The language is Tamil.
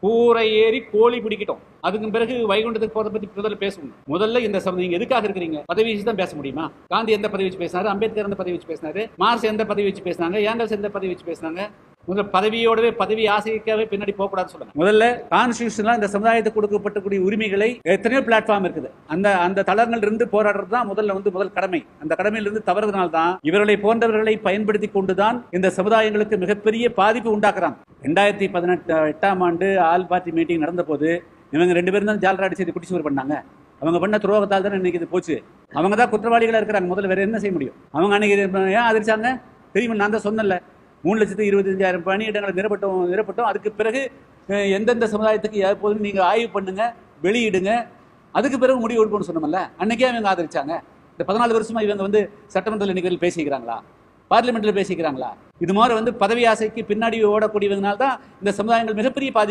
கூரை ஏறி கோழி பிடிக்கட்டும். அதுக்கு பிறகு வைகுண்டத்துக்கு போறதை பத்தி முதல்ல பேசணும். முதல்ல இந்த நீங்க எதுக்காக இருக்கிறீங்க? பதவி வச்சு தான் பேச முடியுமா? காந்தி எந்த பதவி வச்சு பேசினாரு? அம்பேத்கர் எந்த பதவி வச்சு பேசினாரு? மார்க்ஸ் எந்த பதவி வச்சு பேசினாங்க? ஏங்கல்ஸ் எந்த பதவி வச்சு பேசினாங்க? முதல்ல பதவியோடவே பதவி ஆசைக்காவே பின்னாடி போக கூடாதுன்னு சொல்லுங்க. முதல்ல கான்ஸ்டிடியூஷன்ல இந்த சமுதாயத்துக்கு கொடுக்கப்பட்டக்கூடிய உரிமைகளை எத்தனையோ பிளாட்ஃபார்ம் இருக்குது. அந்த தளங்கள் இருந்து போராடுறது தான் முதல் கடமை. அந்த கடமையில இருந்து தவறுதனால் தான் இவர்களை போன்றவர்களை பயன்படுத்தி கொண்டுதான் இந்த சமுதாயங்களுக்கு மிகப்பெரிய பாதிப்பு உண்டாக்குறாங்க. 2018ஆம் ஆண்டு ஆல் பார்ட்டி மீட்டிங் நடந்த போது இவங்க 2 பேரும் தான் ஜால்ராடி செய்து குடிச்சுவர் பண்ணாங்க. அவங்க பண்ண துரோகத்தால் தானே இன்னைக்கு இது போச்சு. அவங்க தான் குற்றவாளிகளா இருக்கிறாங்க. முதல்ல வேற என்ன செய்ய முடியும்? அவங்க அன்னைக்கு ஏன் ஆதரிச்சாங்க தெரியுமா? நான் தான் சொன்னல, 3,25,000 பணியிடங்களை நிரப்பட்டோம். அதுக்கு பிறகு எந்தெந்த சமுதாயத்துக்கு எப்போதும் நீங்க ஆய்வு பண்ணுங்க, வெளியிடுங்க, அதுக்கு பிறகு முடிவு எடுப்போம்னு சொன்னோம்ல. அன்னைக்கே அவங்க ஆதரிச்சாங்க. இந்த 14 வருஷமா இவங்க சட்டமன்றத்தில் இன்னைக்கு பேசிக்கிறாங்களா? பார்லிமெண்ட்ல பேசிக்கிறாங்களா? இது மாதிரி பதவி ஆசைக்கு பின்னாடி ஓடக்கூடியவங்கனால தான் இந்த சமுதாயங்கள் மிகப்பெரிய பாதிப்பு